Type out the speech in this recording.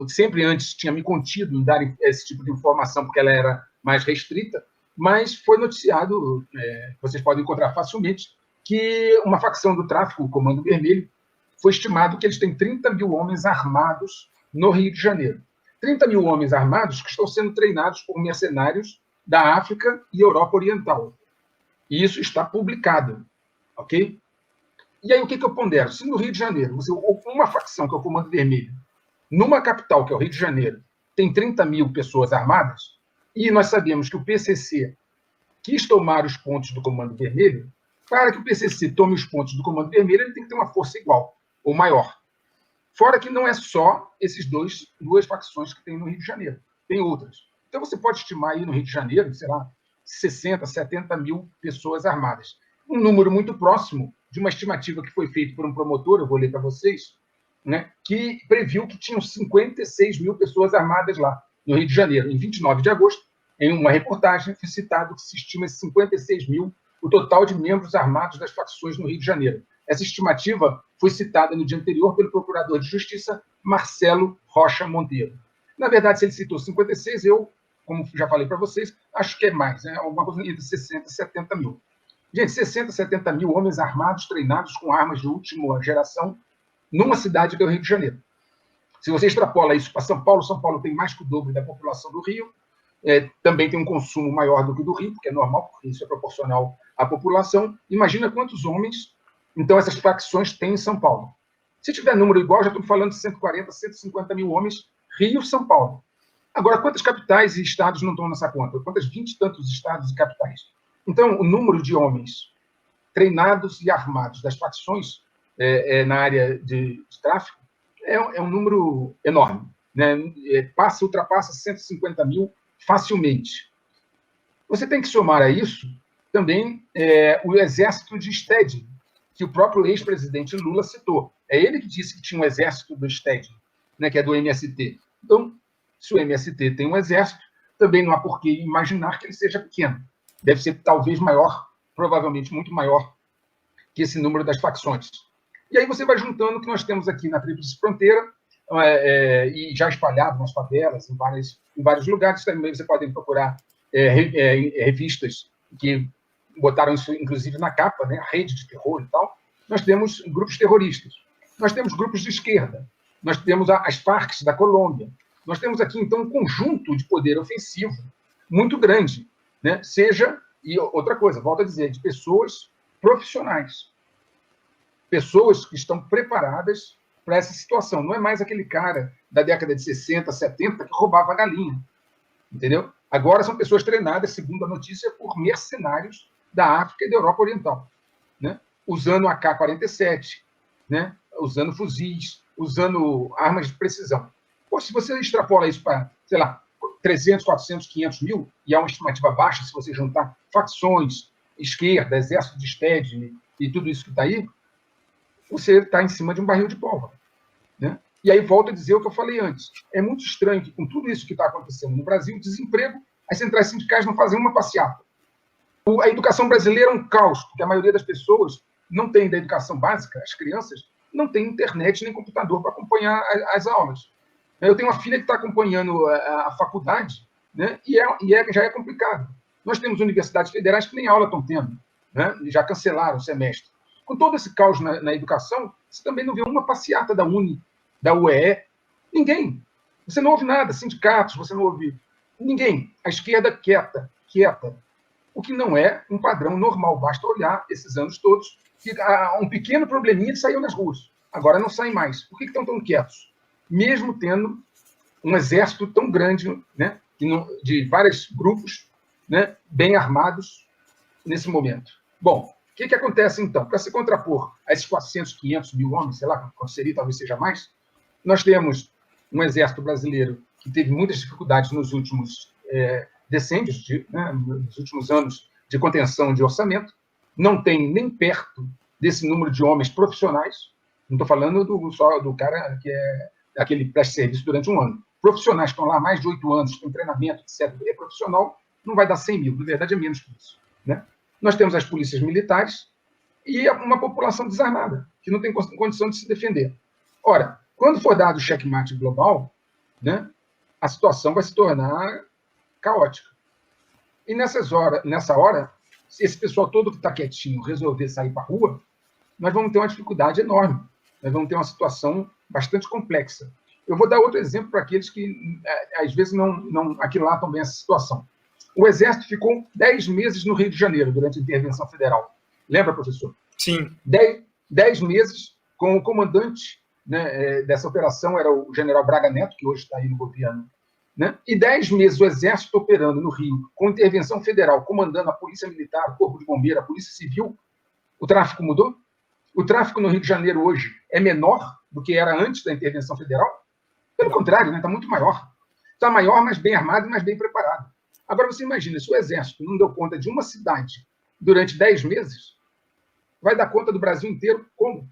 sempre antes tinha me contido em dar esse tipo de informação, porque ela era mais restrita, mas foi noticiado, vocês podem encontrar facilmente, que uma facção do tráfico, o Comando Vermelho, foi estimado que eles têm 30 mil homens armados no Rio de Janeiro. 30 mil homens armados que estão sendo treinados por mercenários da África e Europa Oriental. E isso está publicado, ok? E aí o que eu pondero? Se no Rio de Janeiro, uma facção, que é o Comando Vermelho, numa capital, que é o Rio de Janeiro, tem 30 mil pessoas armadas, e nós sabemos que o PCC quis tomar os pontos do Comando Vermelho, para que o PCC tome os pontos do Comando Vermelho, ele tem que ter uma força igual, ou maior. Fora que não é só esses duas facções que tem no Rio de Janeiro, tem outras. Então você pode estimar aí no Rio de Janeiro, sei lá, 60, 70 mil pessoas armadas. Um número muito próximo de uma estimativa que foi feita por um promotor, eu vou ler para vocês, né, que previu que tinham 56 mil pessoas armadas lá, no Rio de Janeiro. Em 29 de agosto, em uma reportagem, foi citado que se estima 56 mil o total de membros armados das facções no Rio de Janeiro. Essa estimativa foi citada no dia anterior pelo Procurador de Justiça, Marcelo Rocha Monteiro. Na verdade, se ele citou 56, eu, como já falei para vocês, acho que é mais, né? Alguma coisa entre 60 e 70 mil. Gente, 60, 70 mil homens armados, treinados com armas de última geração, numa cidade que é o Rio de Janeiro. Se você extrapola isso para São Paulo tem mais que o dobro da população do Rio, também tem um consumo maior do que o do Rio, porque é normal, porque isso é proporcional à população. Imagina quantos homens, então, essas facções têm em São Paulo. Se tiver número igual, já estou falando de 140, 150 mil homens, Rio, São Paulo. Agora, quantas capitais e estados não estão nessa conta? Quantas 20 e tantos estados e capitais? Então, o número de homens treinados e armados das facções na área de tráfico é um número enorme, né? Ultrapassa 150 mil facilmente. Você tem que somar a isso também o exército de STED, que o próprio ex-presidente Lula citou. É ele que disse que tinha um exército do STED, né, que é do MST. Então, se o MST tem um exército, também não há por que imaginar que ele seja pequeno. Deve ser talvez maior, provavelmente muito maior que esse número das facções. E aí você vai juntando o que nós temos aqui na Tríplice Fronteira, e já espalhado nas favelas, em vários lugares. Também você pode procurar revistas que botaram isso, inclusive, na capa, né? A rede de terror e tal. Nós temos grupos terroristas. Nós temos grupos de esquerda. Nós temos as Farc da Colômbia. Nós temos aqui, então, um conjunto de poder ofensivo muito grande, né? E outra coisa, volto a dizer, de pessoas profissionais. Pessoas que estão preparadas para essa situação. Não é mais aquele cara da década de 60, 70 que roubava a galinha. Entendeu? Agora são pessoas treinadas, segundo a notícia, por mercenários da África e da Europa Oriental, né? Usando AK-47, né? Usando fuzis, usando armas de precisão. Pô, se você extrapola isso para, sei lá, 300, 400, 500 mil, e é uma estimativa baixa se você juntar facções, esquerda, exército de STED e tudo isso que está aí, você está em cima de um barril de pólvora, né? E aí volto a dizer o que eu falei antes. É muito estranho que, com tudo isso que está acontecendo no Brasil, desemprego, as centrais sindicais não fazem uma passeata. A educação brasileira é um caos, porque a maioria das pessoas não tem da educação básica, as crianças não têm internet nem computador para acompanhar as aulas. Eu tenho uma filha que está acompanhando a faculdade, né? Já é complicado. Nós temos universidades federais que nem aula estão tendo, né? Já cancelaram o semestre. Com todo esse caos na educação, você também não vê uma passeata da Uni, da UEE, ninguém. Você não ouve nada, sindicatos, você não ouve ninguém. A esquerda quieta. O que não é um padrão normal. Basta olhar esses anos todos, que há um pequeno probleminha saiu nas ruas. Agora não saem mais. Por que estão tão quietos? Mesmo tendo um exército tão grande, né, de vários grupos, né, bem armados nesse momento. Bom, o que acontece, então? Para se contrapor a esses 400, 500 mil homens, sei lá, quanto seria, talvez seja mais, nós temos um exército brasileiro que teve muitas dificuldades nos últimos decênios, né, nos últimos anos de contenção de orçamento, não tem nem perto desse número de homens profissionais, não estou falando só do cara que é aquele presta-serviço durante um ano. Profissionais que estão lá há mais de 8 anos, tem treinamento, etc., é profissional, não vai dar 100 mil, na verdade é menos que isso, né? Nós temos as polícias militares e uma população desarmada, que não tem condição de se defender. Ora, quando for dado o checkmate global, né, a situação vai se tornar caótica. E nessa hora, se esse pessoal todo que está quietinho resolver sair para a rua, nós vamos ter uma dificuldade enorme. Nós vamos ter uma situação bastante complexa. Eu vou dar outro exemplo para aqueles que, às vezes, não aquilatam bem essa situação. O Exército ficou 10 meses no Rio de Janeiro, durante a intervenção federal. Lembra, professor? Sim. 10 meses com o comandante, né, dessa operação, era o general Braga Neto, que hoje está aí no governo. Né? E 10 meses o Exército operando no Rio, com intervenção federal, comandando a Polícia Militar, o Corpo de Bombeiro, a Polícia Civil. O tráfico mudou? O tráfico no Rio de Janeiro hoje é menor do que era antes da intervenção federal? Pelo contrário, está muito maior. Está maior, mas bem armado e mais bem preparado. Agora, você imagina, se o Exército não deu conta de uma cidade durante 10 meses, vai dar conta do Brasil inteiro como?